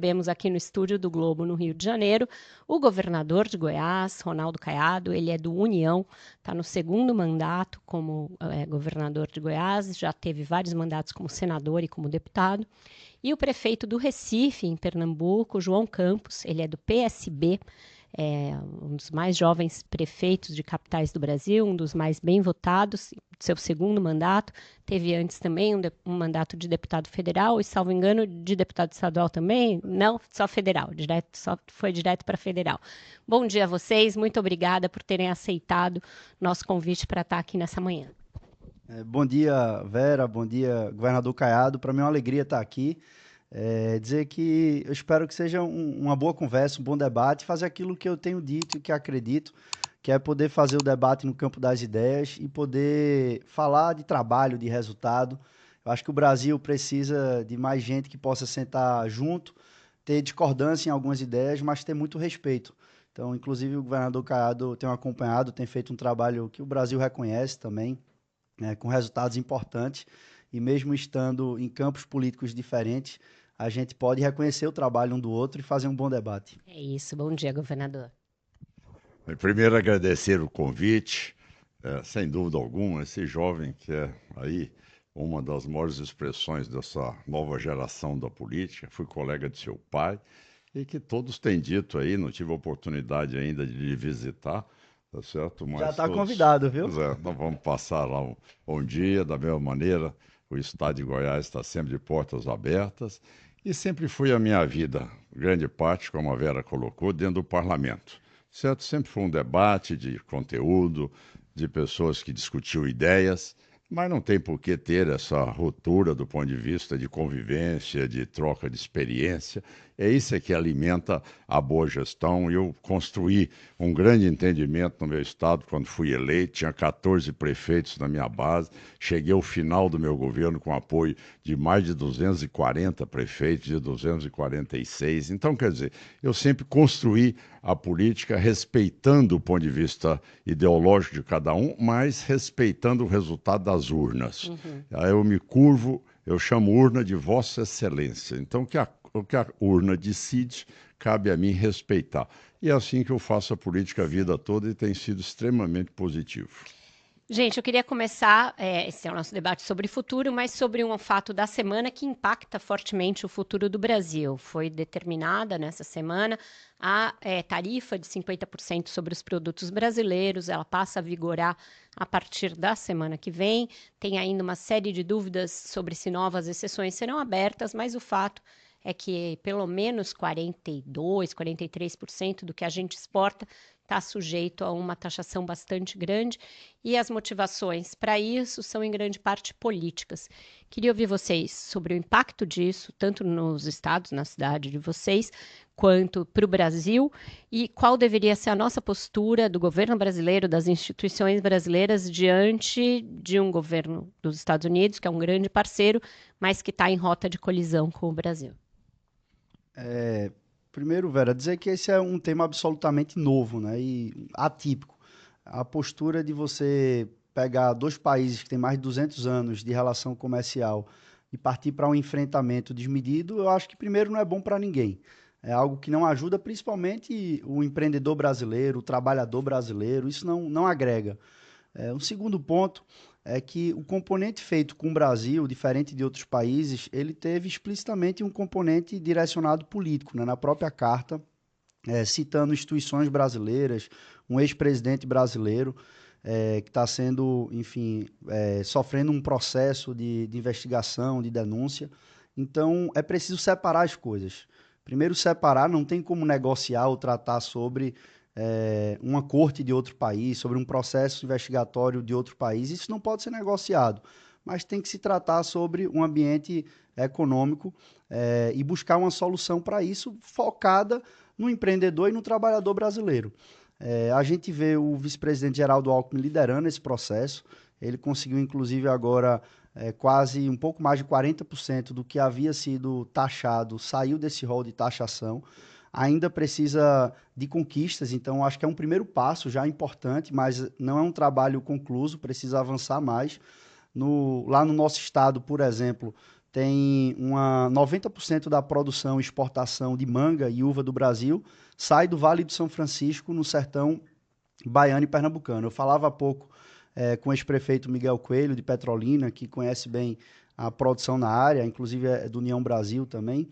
Recebemos aqui no estúdio do Globo, no Rio de Janeiro, o governador de Goiás, Ronaldo Caiado. Ele é do União, está no segundo mandato como governador de Goiás, já teve vários mandatos como senador e como deputado. E o prefeito do Recife, em Pernambuco, João Campos, ele é do PSB, um dos mais jovens prefeitos de capitais do Brasil, um dos mais bem votados, seu segundo mandato. Teve antes também um mandato de deputado federal e, salvo engano, de deputado estadual também. Não, só federal, foi direto para federal. Bom dia a vocês, muito obrigada por terem aceitado nosso convite para estar aqui nessa manhã. Bom dia, Vera, bom dia, governador Caiado. Para mim é uma alegria estar aqui. Dizer que eu espero que seja uma boa conversa, um bom debate, fazer aquilo que eu tenho dito e que acredito, que é poder fazer o debate no campo das ideias e poder falar de trabalho, de resultado. Eu acho que o Brasil precisa de mais gente que possa sentar junto, ter discordância em algumas ideias, mas ter muito respeito. Então, inclusive, o governador Caiado tem acompanhado, tem feito um trabalho que o Brasil reconhece também, né, com resultados importantes, e mesmo estando em campos políticos diferentes, a gente pode reconhecer o trabalho um do outro e fazer um bom debate. É isso, bom dia, governador. Primeiro, agradecer o convite. Sem dúvida alguma, esse jovem que é aí uma das maiores expressões dessa nova geração da política, fui colega de seu pai, e que todos têm dito aí, não tive a oportunidade ainda de lhe visitar, tá certo? Mas Já está todos, convidado, viu? pois é, nós vamos passar lá um dia, da mesma maneira, o estado de Goiás está sempre de portas abertas, e sempre foi a minha vida, grande parte, como a Vera colocou, dentro do parlamento. Certo? Sempre foi um debate de conteúdo, de pessoas que discutiam ideias, mas não tem por que ter essa ruptura do ponto de vista de convivência, de troca de experiência. É isso que alimenta a boa gestão. Eu construí um grande entendimento no meu estado quando fui eleito, tinha 14 prefeitos na minha base, cheguei ao final do meu governo com apoio de mais de 240 prefeitos, de 246. Então, quer dizer, eu sempre construí a política respeitando o ponto de vista ideológico de cada um, mas respeitando o resultado das urnas. Aí eu me curvo, eu chamo urna de Vossa Excelência. Então, o que a urna decide, cabe a mim respeitar. E é assim que eu faço a política a vida toda e tem sido extremamente positivo. Gente, eu queria começar, esse é o nosso debate sobre futuro, mas sobre um fato da semana que impacta fortemente o futuro do Brasil. Foi determinada nessa semana a tarifa de 50% sobre os produtos brasileiros, ela passa a vigorar a partir da semana que vem. Tem ainda uma série de dúvidas sobre se novas exceções serão abertas, mas o fato é que pelo menos 42, 43% do que a gente exporta está sujeito a uma taxação bastante grande, e as motivações para isso são em grande parte políticas. Queria ouvir vocês sobre o impacto disso, tanto nos estados, na cidade de vocês, quanto para o Brasil, e qual deveria ser a nossa postura do governo brasileiro, das instituições brasileiras, diante de um governo dos Estados Unidos, que é um grande parceiro, mas que está em rota de colisão com o Brasil. Primeiro, Vera, dizer que esse é um tema absolutamente novo, né, e atípico. A postura de você pegar dois países que têm mais de 200 anos de relação comercial e partir para um enfrentamento desmedido, eu acho que primeiro não é bom para ninguém. É algo que não ajuda principalmente o empreendedor brasileiro, o trabalhador brasileiro, isso não agrega. Um segundo ponto é que o componente feito com o Brasil, diferente de outros países, ele teve explicitamente um componente direcionado político, né? Na própria carta, citando instituições brasileiras, um ex-presidente brasileiro que está sendo, enfim, sofrendo um processo de investigação, de denúncia. Então, é preciso separar as coisas. Primeiro, separar, não tem como negociar ou tratar sobre uma corte de outro país, sobre um processo investigatório de outro país. Isso não pode ser negociado, mas tem que se tratar sobre um ambiente econômico e buscar uma solução para isso focada no empreendedor e no trabalhador brasileiro. A gente vê o vice-presidente Geraldo Alckmin liderando esse processo. Ele conseguiu, inclusive, agora quase um pouco mais de 40% do que havia sido taxado, saiu desse rol de taxação. Ainda precisa de conquistas, então acho que é um primeiro passo já importante, mas não é um trabalho concluso, precisa avançar mais. Lá no nosso estado, por exemplo, tem 90% da produção e exportação de manga e uva do Brasil sai do Vale do São Francisco, no sertão baiano e pernambucano. Eu falava há pouco com o ex-prefeito Miguel Coelho, de Petrolina, que conhece bem a produção na área, inclusive é do União Brasil também,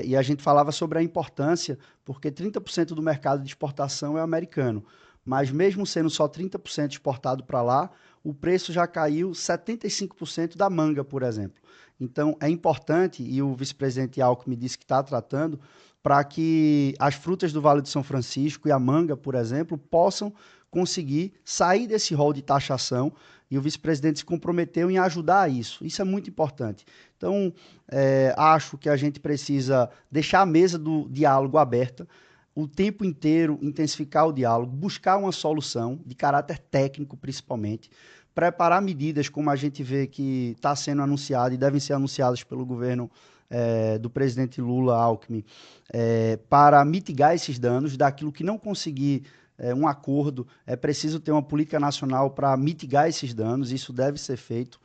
e a gente falava sobre a importância, porque 30% do mercado de exportação é americano, mas mesmo sendo só 30% exportado para lá, o preço já caiu 75% da manga, por exemplo. Então, é importante, e o vice-presidente Alckmin disse que está tratando, para que as frutas do Vale do São Francisco e a manga, por exemplo, possam conseguir sair desse rol de taxação, e o vice-presidente se comprometeu em ajudar a isso. Isso é muito importante. Então, acho que a gente precisa deixar a mesa do diálogo aberta, o tempo inteiro intensificar o diálogo, buscar uma solução de caráter técnico, principalmente, preparar medidas como a gente vê que está sendo anunciada e devem ser anunciadas pelo governo do presidente Lula Alckmin, para mitigar esses danos, daquilo que não conseguir um acordo, é preciso ter uma política nacional para mitigar esses danos, isso deve ser feito,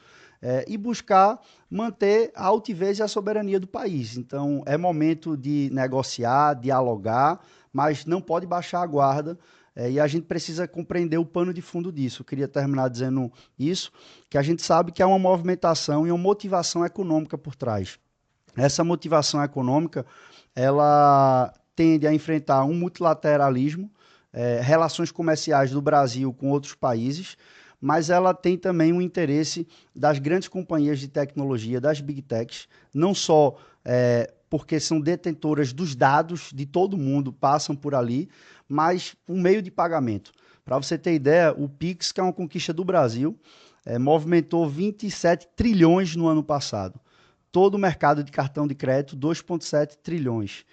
e buscar manter a altivez e a soberania do país. Então, é momento de negociar, dialogar, mas não pode baixar a guarda, e a gente precisa compreender o pano de fundo disso. Eu queria terminar dizendo isso, que a gente sabe que há uma movimentação e uma motivação econômica por trás. Essa motivação econômica, ela tende a enfrentar um multilateralismo, relações comerciais do Brasil com outros países, mas ela tem também um interesse das grandes companhias de tecnologia, das Big Techs, não só porque são detentoras dos dados de todo mundo, passam por ali, mas um meio de pagamento. Para você ter ideia, o Pix, que é uma conquista do Brasil, movimentou 27 trilhões no ano passado. Todo o mercado de cartão de crédito, 2,7 trilhões.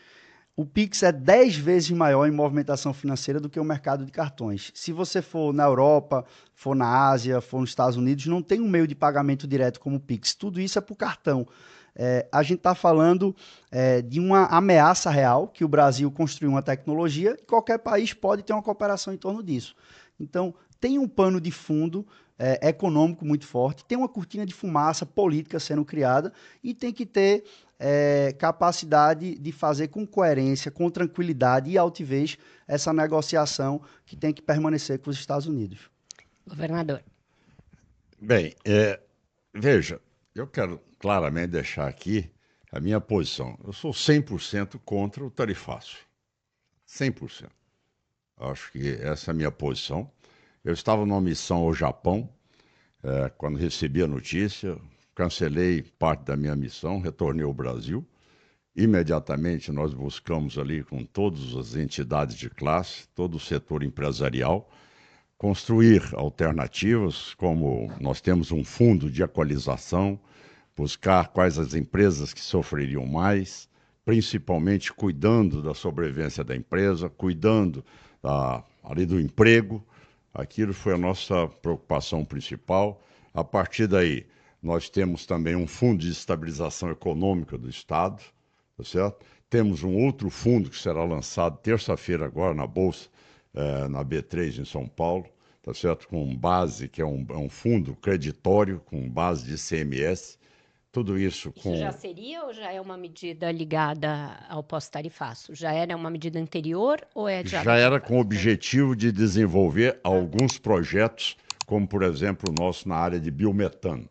O Pix é 10 vezes maior em movimentação financeira do que o mercado de cartões. Se você for na Europa, for na Ásia, for nos Estados Unidos, não tem um meio de pagamento direto como o Pix. Tudo isso é por cartão. A gente está falando de uma ameaça real, que o Brasil construiu uma tecnologia e qualquer país pode ter uma cooperação em torno disso. Então, tem um pano de fundo econômico muito forte, tem uma cortina de fumaça política sendo criada e tem que ter capacidade de fazer com coerência, com tranquilidade e altivez essa negociação que tem que permanecer com os Estados Unidos. Governador. Bem, veja, eu quero claramente deixar aqui a minha posição. Eu sou 100% contra o tarifaço. 100%. Acho que essa é a minha posição. Eu estava numa missão ao Japão, quando recebi a notícia, cancelei parte da minha missão, retornei ao Brasil. Imediatamente nós buscamos ali com todas as entidades de classe, todo o setor empresarial, construir alternativas, como nós temos um fundo de equalização, buscar quais as empresas que sofreriam mais, principalmente cuidando da sobrevivência da empresa, cuidando ali do emprego. Aquilo foi a nossa preocupação principal. A partir daí, nós temos também um fundo de estabilização econômica do Estado, tá certo? Temos um outro fundo que será lançado terça-feira agora na Bolsa, na B3 em São Paulo, tá certo? Com base, que é um fundo creditório, com base de ICMS. Tudo isso com... Isso já seria ou já é uma medida ligada ao pós-tarifaço? Já era uma medida anterior ou é de Já era com o objetivo de desenvolver alguns projetos, como, por exemplo, o nosso na área de biometano.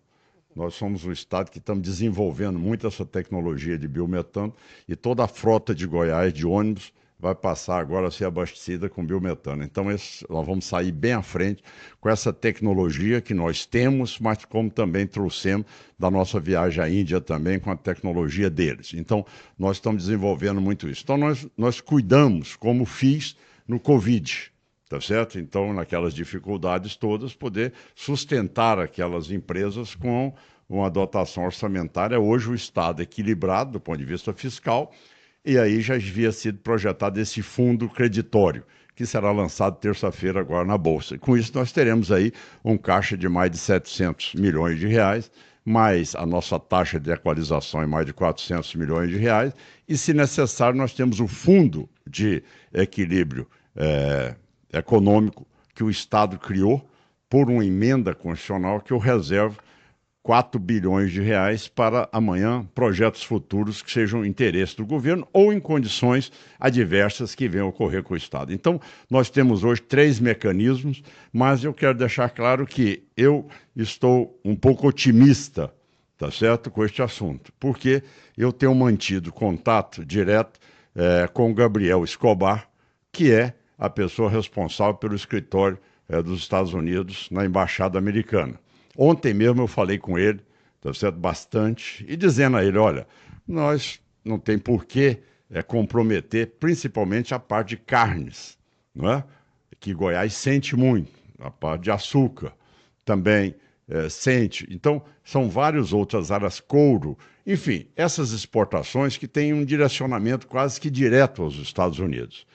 Nós somos um estado que estamos desenvolvendo muito essa tecnologia de biometano e toda a frota de Goiás de ônibus vai passar agora a ser abastecida com biometano. Então, nós vamos sair bem à frente com essa tecnologia que nós temos, mas como também trouxemos da nossa viagem à Índia também com a tecnologia deles. Então, nós estamos desenvolvendo muito isso. Então, nós cuidamos, como fiz no Covid, tá certo? Então, naquelas dificuldades todas, poder sustentar aquelas empresas com uma dotação orçamentária. Hoje, o Estado é equilibrado do ponto de vista fiscal, e aí já havia sido projetado esse fundo creditório, que será lançado terça-feira agora na Bolsa. Com isso, nós teremos aí um caixa de mais de 700 milhões de reais, mais a nossa taxa de equalização em mais de 400 milhões de reais, e, se necessário, nós temos o fundo de equilíbrio econômico que o Estado criou por uma emenda constitucional que eu reservo 4 bilhões de reais para amanhã projetos futuros que sejam interesse do governo ou em condições adversas que venham ocorrer com o Estado. Então, nós temos hoje 3 mecanismos, mas eu quero deixar claro que eu estou um pouco otimista, tá certo, com este assunto, porque eu tenho mantido contato direto com o Gabriel Escobar, que é a pessoa responsável pelo escritório dos Estados Unidos na Embaixada Americana. Ontem mesmo eu falei com ele, tá certo, bastante, e dizendo a ele, olha, nós não tem por que comprometer principalmente a parte de carnes, não é? Que Goiás sente muito, a parte de açúcar também sente. Então, são várias outras áreas, couro, enfim, essas exportações que têm um direcionamento quase que direto aos Estados Unidos.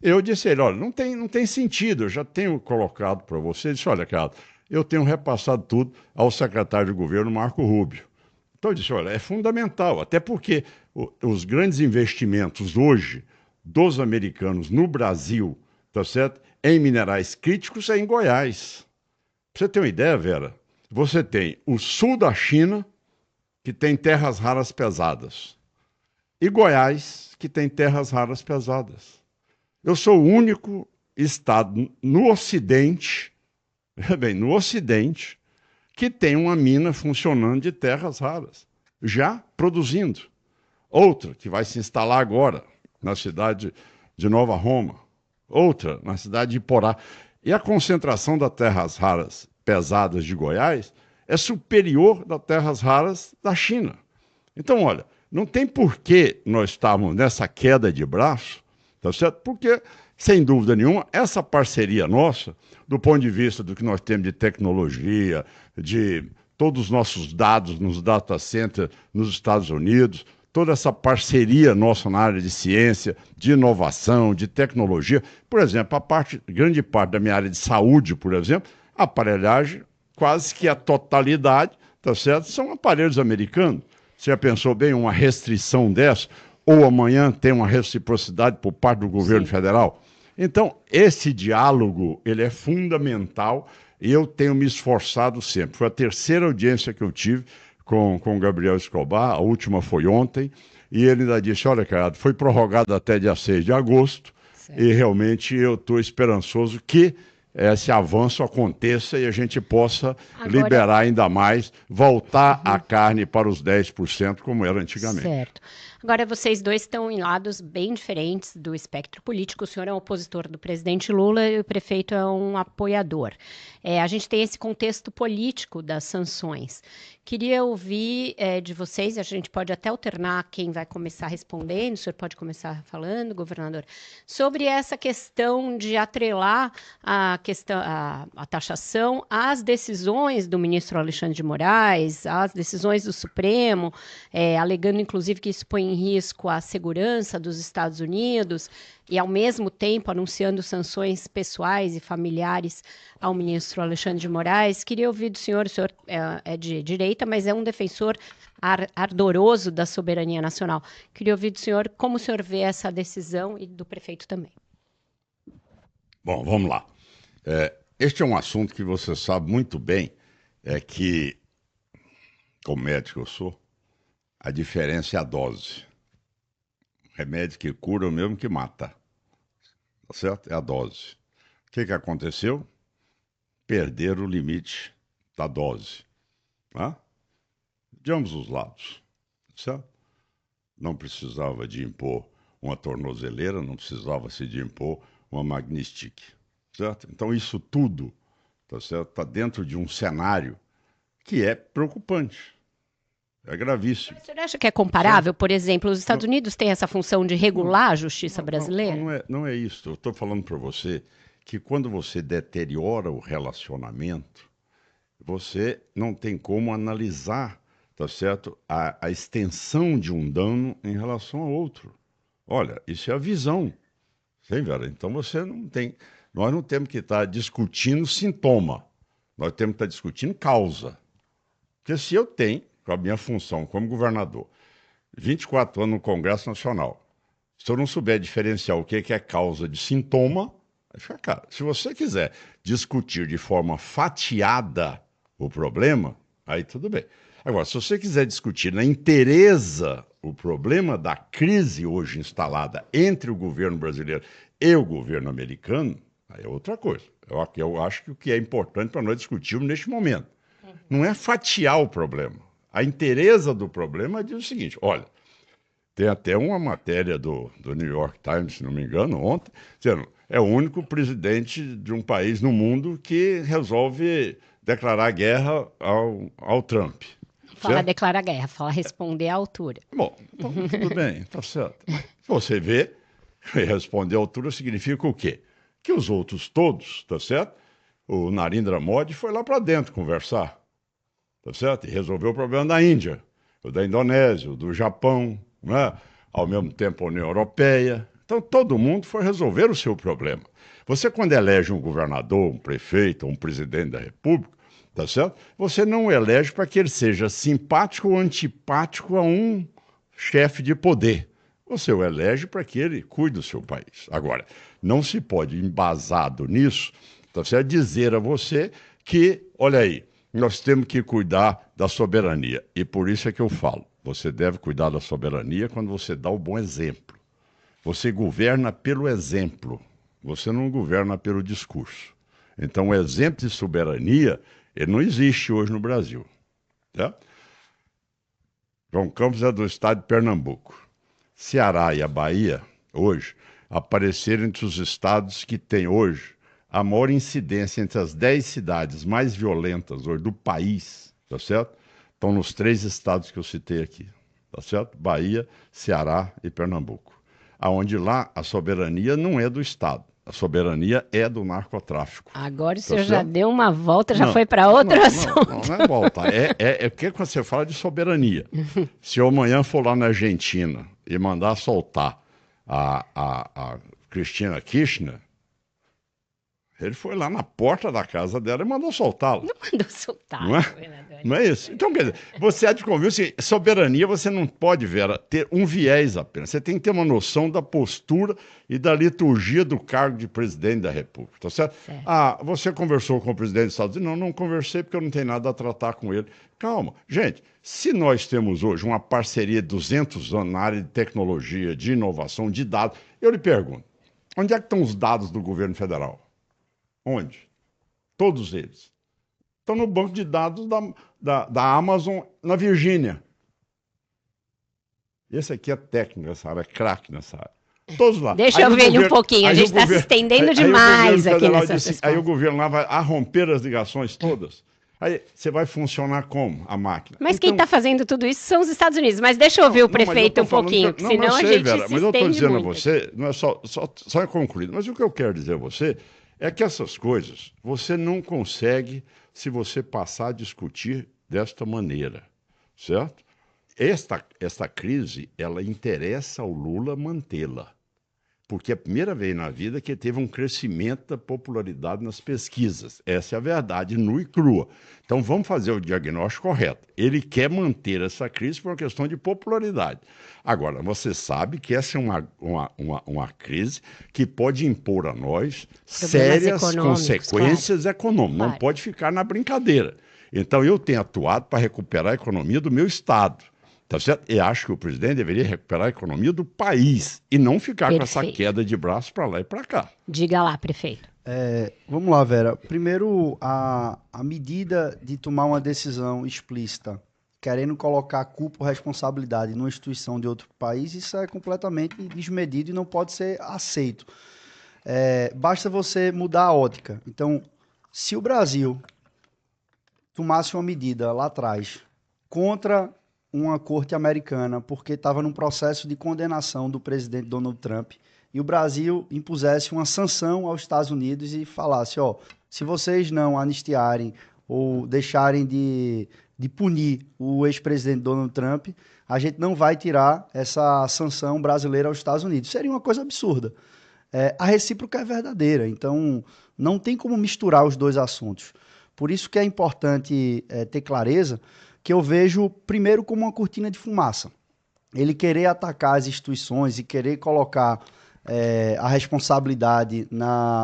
Eu disse a ele, olha, não tem sentido, eu já tenho colocado para você, ele disse, olha, cara, eu tenho repassado tudo ao secretário de governo, Marco Rubio. Então eu disse, olha, é fundamental, até porque os grandes investimentos hoje dos americanos no Brasil, tá certo? Em minerais críticos é em Goiás. Pra você ter uma ideia, Vera, você tem o sul da China, que tem terras raras pesadas, e Goiás, que tem terras raras pesadas. Eu sou o único estado no Ocidente, bem, no Ocidente, que tem uma mina funcionando de terras raras, já produzindo. Outra que vai se instalar agora, na cidade de Nova Roma. Outra, na cidade de Iporá. E a concentração das terras raras pesadas de Goiás é superior das terras raras da China. Então, olha, não tem por que nós estarmos nessa queda de braço, tá certo? Porque, sem dúvida nenhuma, essa parceria nossa, do ponto de vista do que nós temos de tecnologia, de todos os nossos dados nos data centers nos Estados Unidos, toda essa parceria nossa na área de ciência, de inovação, de tecnologia. Por exemplo, grande parte da minha área de saúde, por exemplo, a aparelhagem, quase que a totalidade, tá certo? São aparelhos americanos. Você já pensou bem uma restrição dessa? Ou amanhã tem uma reciprocidade por parte do governo federal? Então, esse diálogo, ele é fundamental e eu tenho me esforçado sempre. Foi a terceira audiência que eu tive com o Gabriel Escobar, a última foi ontem, e ele ainda disse, olha, cara, foi prorrogado até dia 6 de agosto, e realmente eu estou esperançoso que esse avanço aconteça e a gente possa liberar ainda mais, voltar a carne para os 10%, como era antigamente. Certo. Agora, vocês dois estão em lados bem diferentes do espectro político. O senhor é um opositor do presidente Lula e o prefeito é um apoiador. A gente tem esse contexto político das sanções. Queria ouvir de vocês, a gente pode até alternar quem vai começar respondendo, o senhor pode começar falando, governador, sobre essa questão de atrelar a taxação às decisões do ministro Alexandre de Moraes, às decisões do Supremo, alegando, inclusive, que isso põe em risco a segurança dos Estados Unidos e, ao mesmo tempo, anunciando sanções pessoais e familiares ao ministro Alexandre de Moraes. Queria ouvir do senhor, o senhor é de direita, mas é um defensor ardoroso da soberania nacional. Queria ouvir do senhor como o senhor vê essa decisão e do prefeito também. Bom, vamos lá. Este é um assunto que você sabe muito bem, que, como médico eu sou, a diferença é a dose. Remédio que cura é o mesmo que mata. Tá certo? É a dose. O que aconteceu? Perderam o limite da dose. Tá? De ambos os lados. Certo? Não precisava de impor uma tornozeleira, não precisava-se de impor uma magnestic. Certo? Então isso tudo, tá certo? Está dentro de um cenário que é preocupante. É gravíssimo. O senhor acha que é comparável? Por exemplo, os Estados Unidos têm essa função de regular a justiça brasileira? Não é isso. Eu estou falando para você que quando você deteriora o relacionamento, você não tem como analisar, tá certo, a extensão de um dano em relação ao outro. Olha, isso é a visão. Sim, Vera? Então você não tem... Nós não temos que estar discutindo sintoma. Nós temos que estar discutindo causa. Porque se eu tenho, com a minha função como governador, 24 anos no Congresso Nacional, se eu não souber diferenciar o que é causa de sintoma, vai ficar caro. Se você quiser discutir de forma fatiada o problema, Aí tudo bem. Agora, se você quiser discutir na inteireza o problema da crise hoje instalada entre o governo brasileiro e o governo americano, aí é outra coisa. Eu acho que o que é importante para nós discutirmos neste momento não é fatiar o problema. A inteireza do problema diz o seguinte: olha, tem até uma matéria do New York Times, se não me engano, ontem, dizendo é o único presidente de um país no mundo que resolve declarar guerra ao Trump. Fala Certo? declarar guerra, fala responder à altura. Bom, então tudo bem, tá certo. Mas você vê, responder à altura significa o quê? Que os outros todos, tá certo? O Narendra Modi foi lá para dentro conversar, tá certo? E resolveu o problema da Índia, o da Indonésia, o do Japão, né? Ao mesmo tempo a União Europeia. Então todo mundo foi resolver o seu problema. Você, quando elege um governador, um prefeito, um presidente da República, tá certo? Você não elege para que ele seja simpático ou antipático a um chefe de poder. Você o elege para que ele cuide do seu país. Agora, não se pode, embasado nisso, tá certo? Dizer a você que, olha aí, nós temos que cuidar da soberania. E por isso é que eu falo, você deve cuidar da soberania quando você dá o bom exemplo. Você governa pelo exemplo, você não governa pelo discurso. Então, o exemplo de soberania, ele não existe hoje no Brasil. Tá? João Campos é do estado de Pernambuco. Ceará e a Bahia, hoje, apareceram entre os estados que têm hoje a maior incidência entre as 10 cidades mais violentas hoje do país, tá certo? Estão nos 3 estados que eu citei aqui, tá certo? Bahia, Ceará e Pernambuco. Aonde lá a soberania não é do estado, a soberania é do narcotráfico. Agora o Tá senhor já certo? deu uma volta, já Não, foi para outro assunto. não é volta. É que quando você fala de soberania. Se eu amanhã for lá na Argentina e mandar soltar a Cristina Kirchner, ele foi lá na porta da casa dela e mandou soltá-la. Não mandou soltar, Não é? governador. Não é isso? Então, quer dizer, você há de convir que soberania você não pode, Vera, ter um viés apenas. Você tem que ter uma noção da postura e da liturgia do cargo de presidente da República, tá certo? Certo. Ah, você conversou com o presidente dos Estados Unidos? Não, não conversei porque eu não tenho nada a tratar com ele. Calma. Gente, se nós temos hoje uma parceria de 200 anos na área de tecnologia, de inovação, de dados, eu lhe pergunto, onde é que estão os dados do governo federal? Onde? Todos eles. Estão no banco de dados da Amazon na Virgínia. Esse aqui é técnico nessa área, é craque nessa área. Todos lá. Deixa eu ver ele um pouquinho, a gente está se estendendo demais aqui nessa resposta. Aí o governo lá vai romper as ligações todas. Aí você vai funcionar como a máquina? Mas quem está fazendo tudo isso são os Estados Unidos. Mas deixa eu ouvir o prefeito um pouquinho, não, senão eu sei, a gente Vera, se mas eu estou estende dizendo muito. a você, não é só é concluído, mas o que eu quero dizer a você é que essas coisas você não consegue se você passar a discutir desta maneira, certo? Esta crise, ela interessa ao Lula mantê-la, porque é a primeira vez na vida que teve um crescimento da popularidade nas pesquisas. Essa é a verdade nua e crua. Então vamos fazer o diagnóstico correto. Ele quer manter essa crise por uma questão de popularidade. Agora, você sabe que essa é uma crise que pode impor a nós sérias consequências econômicas. Não pode ficar na brincadeira. Então eu tenho atuado para recuperar a economia do meu estado. Tá certo? E acho que o presidente deveria recuperar a economia do país e não ficar com essa queda de braço para lá e para cá. Diga lá, prefeito. Vamos lá, Vera. Primeiro, a medida de tomar uma decisão explícita, querendo colocar a culpa ou responsabilidade numa instituição de outro país, isso é completamente desmedido e não pode ser aceito. Basta você mudar a ótica. Então, se o Brasil tomasse uma medida lá atrás contra uma corte americana, porque estava num processo de condenação do presidente Donald Trump, e o Brasil impusesse uma sanção aos Estados Unidos e falasse, se vocês não anistiarem ou deixarem de punir o ex-presidente Donald Trump, a gente não vai tirar essa sanção brasileira aos Estados Unidos. Seria uma coisa absurda. A recíproca é verdadeira, então não tem como misturar os dois assuntos. Por isso que é importante ter clareza, que eu vejo primeiro como uma cortina de fumaça. Ele querer atacar as instituições e querer colocar a responsabilidade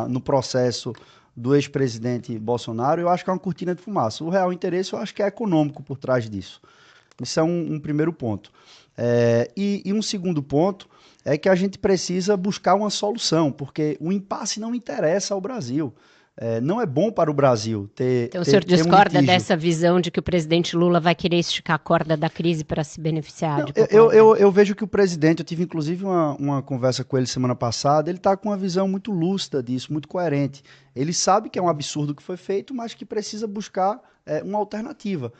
no processo do ex-presidente Bolsonaro, eu acho que é uma cortina de fumaça. O real interesse eu acho que é econômico por trás disso. Isso é um primeiro ponto. E um segundo ponto é que a gente precisa buscar uma solução, porque o impasse não interessa ao Brasil. Não é bom para o Brasil Então, o senhor discorda dessa visão de que o presidente Lula vai querer esticar a corda da crise para se beneficiar? Não, eu vejo que o presidente, eu tive inclusive uma conversa com ele semana passada, ele está com uma visão muito lúcida disso, muito coerente. Ele sabe que é um absurdo o que foi feito, mas que precisa buscar uma alternativa.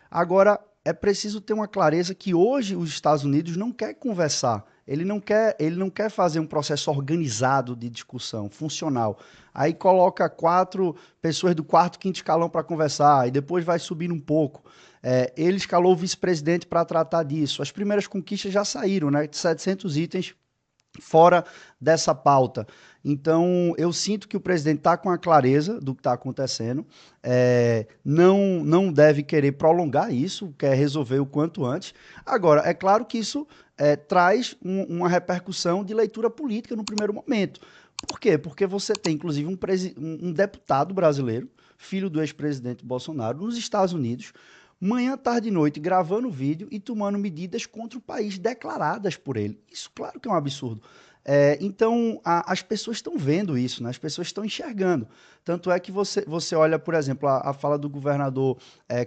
Agora, é preciso ter uma clareza que hoje os Estados Unidos não quer conversar. Ele não quer fazer um processo organizado de discussão, funcional. Aí coloca 4 pessoas do quarto, quinto escalão para conversar, e depois vai subindo um pouco. Ele escalou o vice-presidente para tratar disso. As primeiras conquistas já saíram, né? 700 itens fora dessa pauta. Então, eu sinto que o presidente está com a clareza do que está acontecendo, não deve querer prolongar isso, quer resolver o quanto antes. Agora, é claro que isso traz uma repercussão de leitura política no primeiro momento. Por quê? Porque você tem, inclusive, um deputado brasileiro, filho do ex-presidente Bolsonaro, nos Estados Unidos, manhã, tarde e noite, gravando vídeo e tomando medidas contra o país declaradas por ele. Isso, claro que é um absurdo. Então, as pessoas estão vendo isso, né? As pessoas estão enxergando. Tanto é que você olha, por exemplo, a fala do governador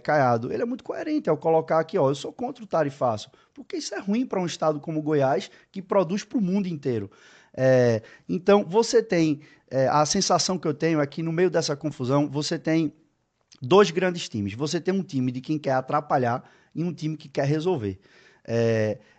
Caiado. Ele é muito coerente ao colocar aqui, ó, eu sou contra o tarifaço, porque isso é ruim para um estado como Goiás, que produz para o mundo inteiro. Então, você tem, a sensação que eu tenho é que no meio dessa confusão, você tem 2 grandes times. Você tem um time de quem quer atrapalhar e um time que quer resolver.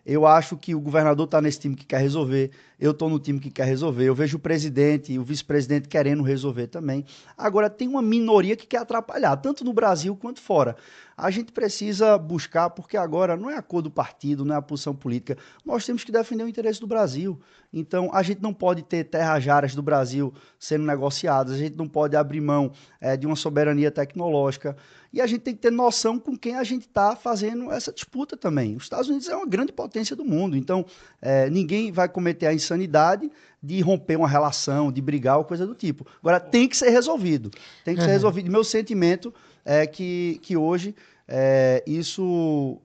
Eu acho que o governador está nesse time que quer resolver, eu estou no time que quer resolver, eu vejo o presidente e o vice-presidente querendo resolver também. Agora, tem uma minoria que quer atrapalhar, tanto no Brasil quanto fora. A gente precisa buscar, porque agora não é a cor do partido, não é a posição política, nós temos que defender o interesse do Brasil. Então, a gente não pode ter terras raras do Brasil sendo negociadas, a gente não pode abrir mão de uma soberania tecnológica, e a gente tem que ter noção com quem a gente está fazendo essa disputa também. Os Estados Unidos é uma grande potência do mundo, então ninguém vai cometer a insanidade de romper uma relação, de brigar ou coisa do tipo. Agora, tem que ser resolvido. Tem que ser resolvido. Meu sentimento é que hoje isso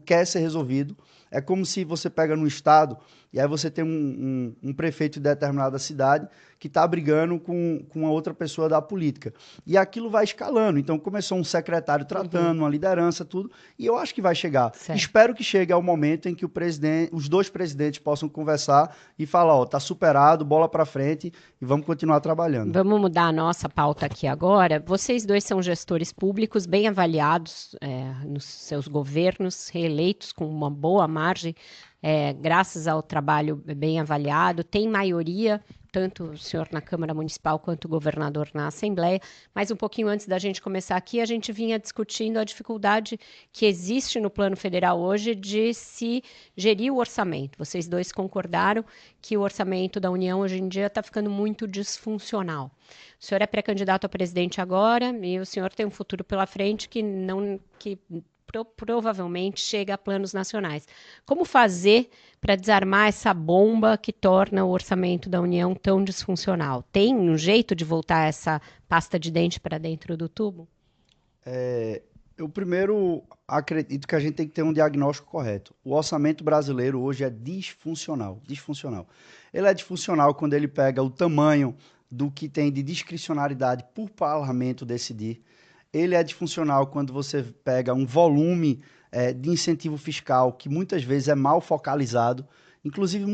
quer ser resolvido. É como se você pega num estado e aí você tem um prefeito de determinada cidade que está brigando com uma outra pessoa da política. E aquilo vai escalando. Então, começou um secretário tratando, uma liderança, tudo. E eu acho que vai chegar. Certo. Espero que chegue ao momento em que os 2 presidentes possam conversar e falar, ó, tá superado, bola para frente e vamos continuar trabalhando. Vamos mudar a nossa pauta aqui agora. Vocês 2 são gestores públicos bem avaliados nos seus governos, reeleitos com uma boa margem, graças ao trabalho bem avaliado, tem maioria, tanto o senhor na Câmara Municipal quanto o governador na Assembleia, mas um pouquinho antes da gente começar aqui, a gente vinha discutindo a dificuldade que existe no plano federal hoje de se gerir o orçamento. Vocês 2 concordaram que o orçamento da União hoje em dia está ficando muito disfuncional. O senhor é pré-candidato a presidente agora e o senhor tem um futuro pela frente que provavelmente chega a planos nacionais. Como fazer para desarmar essa bomba que torna o orçamento da União tão disfuncional? Tem um jeito de voltar essa pasta de dente para dentro do tubo? Eu primeiro acredito que a gente tem que ter um diagnóstico correto. O orçamento brasileiro hoje é disfuncional. Ele é disfuncional quando ele pega o tamanho do que tem de discricionariedade por parlamento decidir. Ele é disfuncional quando você pega um volume de incentivo fiscal que muitas vezes é mal focalizado. Inclusive,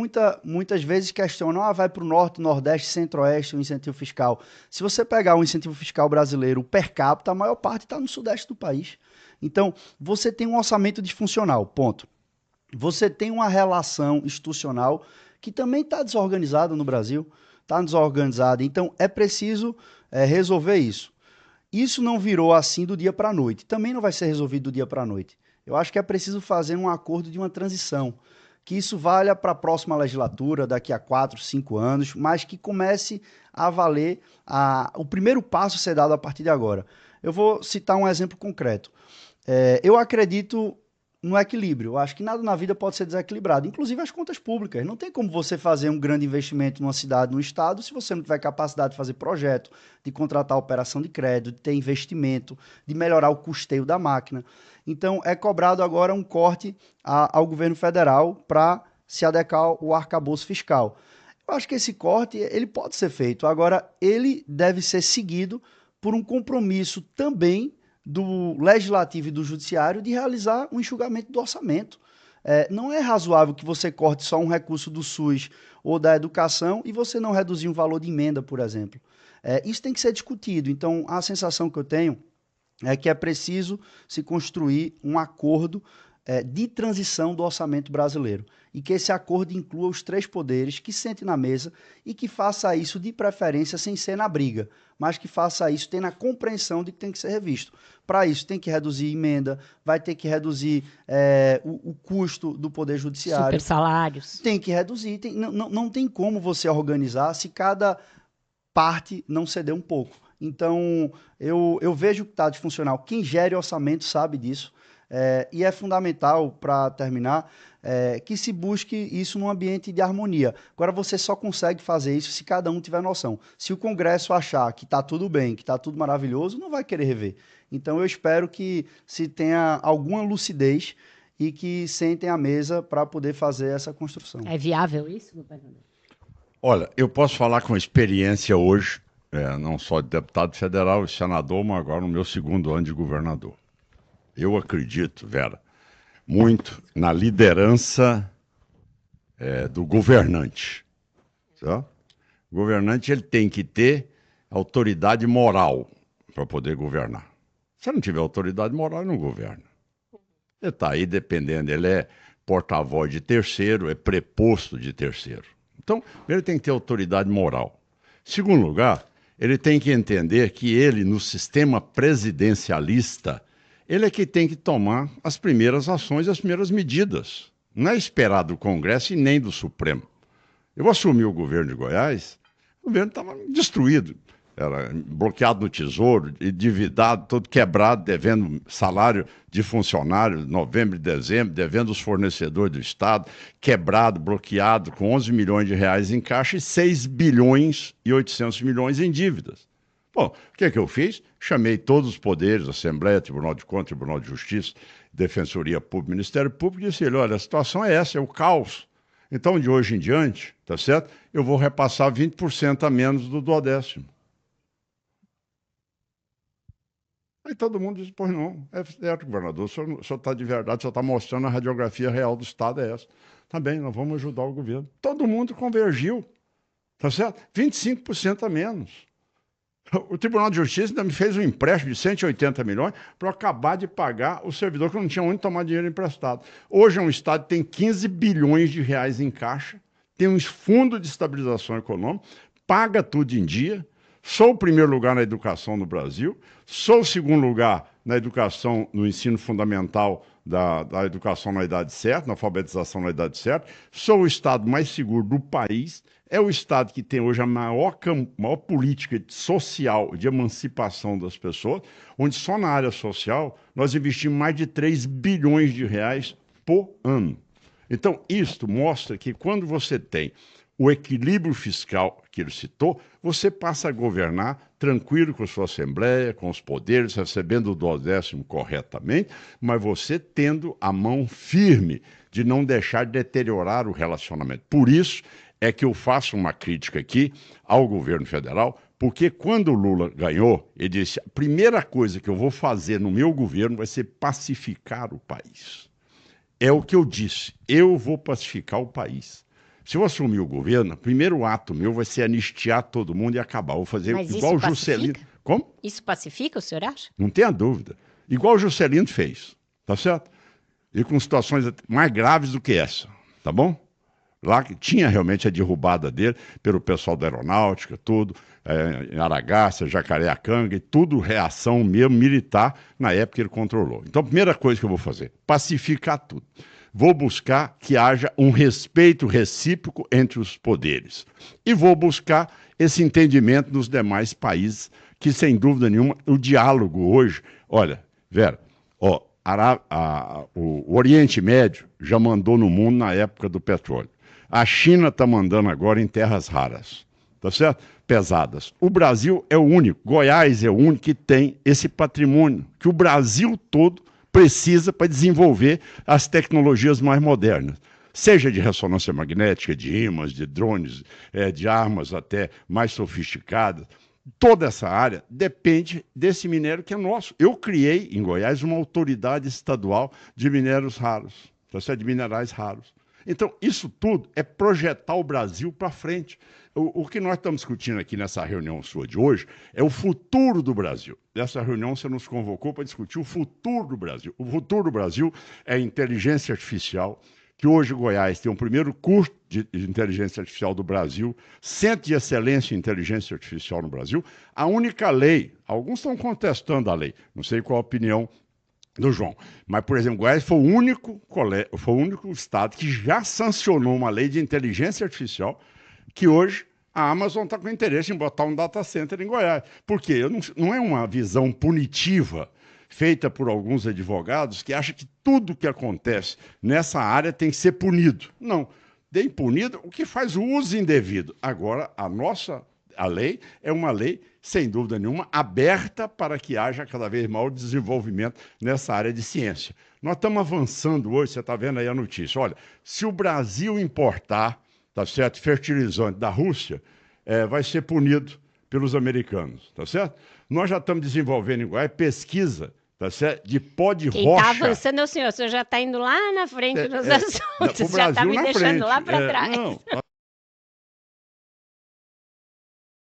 muitas vezes questionam, vai para o Norte, Nordeste, Centro-Oeste o incentivo fiscal. Se você pegar o incentivo fiscal brasileiro per capita, a maior parte está no Sudeste do país. Então, você tem um orçamento disfuncional, ponto. Você tem uma relação institucional que também está desorganizada no Brasil, está desorganizada. Então, é preciso resolver isso. Isso não virou assim do dia para a noite. Também não vai ser resolvido do dia para a noite. Eu acho que é preciso fazer um acordo de uma transição, que isso valha para a próxima legislatura, daqui a 4, 5 anos, mas que comece a valer o primeiro passo ser dado a partir de agora. Eu vou citar um exemplo concreto. Eu acredito no equilíbrio. Eu acho que nada na vida pode ser desequilibrado, inclusive as contas públicas. Não tem como você fazer um grande investimento numa cidade, num estado, se você não tiver capacidade de fazer projeto, de contratar operação de crédito, de ter investimento, de melhorar o custeio da máquina. Então, é cobrado agora um corte ao governo federal para se adequar ao arcabouço fiscal. Eu acho que esse corte ele pode ser feito. Agora, ele deve ser seguido por um compromisso também do Legislativo e do Judiciário de realizar um enxugamento do orçamento. Não é razoável que você corte só um recurso do SUS ou da educação e você não reduzir um valor de emenda, por exemplo. Isso tem que ser discutido. Então, a sensação que eu tenho é que é preciso se construir um acordo de transição do orçamento brasileiro e que esse acordo inclua os três poderes, que sentem na mesa e que faça isso de preferência sem ser na briga, mas que faça isso tendo a compreensão de que tem que ser revisto. Para isso tem que reduzir emenda, vai ter que reduzir o custo do Poder Judiciário. Super salários. Tem que reduzir, não tem como você organizar se cada parte não ceder um pouco. Então, eu vejo que está disfuncional. Quem gere orçamento sabe disso. E é fundamental, para terminar, que se busque isso num ambiente de harmonia. Agora, você só consegue fazer isso se cada um tiver noção. Se o Congresso achar que está tudo bem, que está tudo maravilhoso, não vai querer rever. Então, eu espero que se tenha alguma lucidez e que sentem à mesa para poder fazer essa construção. É viável isso, governador? Olha, eu posso falar com experiência hoje, não só de deputado federal e senador, mas agora no meu segundo ano de governador. Eu acredito, Vera, muito na liderança do governante. Tá? O governante ele tem que ter autoridade moral para poder governar. Se não tiver autoridade moral, ele não governa. Ele está aí dependendo, ele é porta-voz de terceiro, é preposto de terceiro. Então, ele tem que ter autoridade moral. Segundo lugar, ele tem que entender que ele, no sistema presidencialista, ele é que tem que tomar as primeiras ações, as primeiras medidas. Não é esperar do Congresso e nem do Supremo. Eu assumi o governo de Goiás, o governo estava destruído. Era bloqueado no Tesouro, endividado, todo quebrado, devendo salário de funcionário, novembro e dezembro, devendo os fornecedores do Estado, quebrado, bloqueado, com 11 milhões de reais em caixa e 6 bilhões e 800 milhões em dívidas. Bom, o que é que eu fiz? Chamei todos os poderes, Assembleia, Tribunal de Contas, Tribunal de Justiça, Defensoria Pública, Ministério Público, e disse ele, olha, a situação é essa, é o caos. Então, de hoje em diante, tá certo? Eu vou repassar 20% a menos do 12º. Aí todo mundo disse, pois não, é certo, governador, o senhor está de verdade, o senhor está mostrando a radiografia real do Estado, é essa. Tá bem, nós vamos ajudar o governo. Todo mundo convergiu, tá certo? 25% a menos. O Tribunal de Justiça ainda me fez um empréstimo de 180 milhões para acabar de pagar o servidor que não tinha onde tomar dinheiro emprestado. Hoje é um Estado que tem 15 bilhões de reais em caixa, tem um fundo de estabilização econômica, paga tudo em dia. Sou o primeiro lugar na educação no Brasil, sou o segundo lugar na educação, no ensino fundamental da educação na idade certa, na alfabetização na idade certa, sou o Estado mais seguro do país, é o Estado que tem hoje a maior política social de emancipação das pessoas, onde só na área social nós investimos mais de 3 bilhões de reais por ano. Então, isto mostra que quando você tem o equilíbrio fiscal que ele citou, você passa a governar tranquilo com a sua Assembleia, com os poderes, recebendo o 12º corretamente, mas você tendo a mão firme de não deixar deteriorar o relacionamento. Por isso é que eu faço uma crítica aqui ao governo federal, porque quando o Lula ganhou, ele disse, a primeira coisa que eu vou fazer no meu governo vai ser pacificar o país. É o que eu disse, eu vou pacificar o país. Se eu assumir o governo, o primeiro ato meu vai ser anistiar todo mundo e acabar. Vou fazer Mas igual o isso Juscelino. pacifica? Como? Isso pacifica, o senhor acha? Não tenha dúvida. Igual o Juscelino fez, tá certo? E com situações mais graves do que essa, tá bom? Lá que tinha realmente a derrubada dele pelo pessoal da aeronáutica, tudo, em Aragácia, Jacareacanga, e tudo reação mesmo militar na época que ele controlou. Então, a primeira coisa que eu vou fazer, pacificar tudo. Vou buscar que haja um respeito recíproco entre os poderes. E vou buscar esse entendimento nos demais países, que, sem dúvida nenhuma, o diálogo hoje... Olha, Vera, o Oriente Médio já mandou no mundo na época do petróleo. A China está mandando agora em terras raras, tá certo? Pesadas. O Brasil é o único, Goiás é o único que tem esse patrimônio que o Brasil todo precisa para desenvolver as tecnologias mais modernas. Seja de ressonância magnética, de ímãs, de drones, de armas até mais sofisticadas. Toda essa área depende desse minério que é nosso. Eu criei em Goiás uma autoridade estadual de minérios raros, tá certo? De minerais raros. Então, isso tudo é projetar o Brasil para frente. O que nós estamos discutindo aqui nessa reunião sua de hoje é o futuro do Brasil. Nessa reunião você nos convocou para discutir o futuro do Brasil. O futuro do Brasil é inteligência artificial, que hoje Goiás tem o primeiro curso de inteligência artificial do Brasil, centro de excelência em inteligência artificial no Brasil, a única lei, alguns estão contestando a lei, não sei qual a opinião do João, mas, por exemplo, Goiás foi o único estado que já sancionou uma lei de inteligência artificial que hoje a Amazon está com interesse em botar um data center em Goiás. Por quê? Não é uma visão punitiva feita por alguns advogados que acham que tudo que acontece nessa área tem que ser punido. Não. Bem punido o que faz o uso indevido. Agora, a lei é uma lei, sem dúvida nenhuma, aberta para que haja cada vez maior desenvolvimento nessa área de ciência. Nós estamos avançando hoje, você está vendo aí a notícia. Olha, se o Brasil importar, tá certo, fertilizante da Rússia, vai ser punido pelos americanos, tá certo? Nós já estamos desenvolvendo em Goiás pesquisa, tá certo, de pó de rocha. Quem está avançando é o senhor já está indo lá na frente nos assuntos, já está me deixando lá para trás. Não,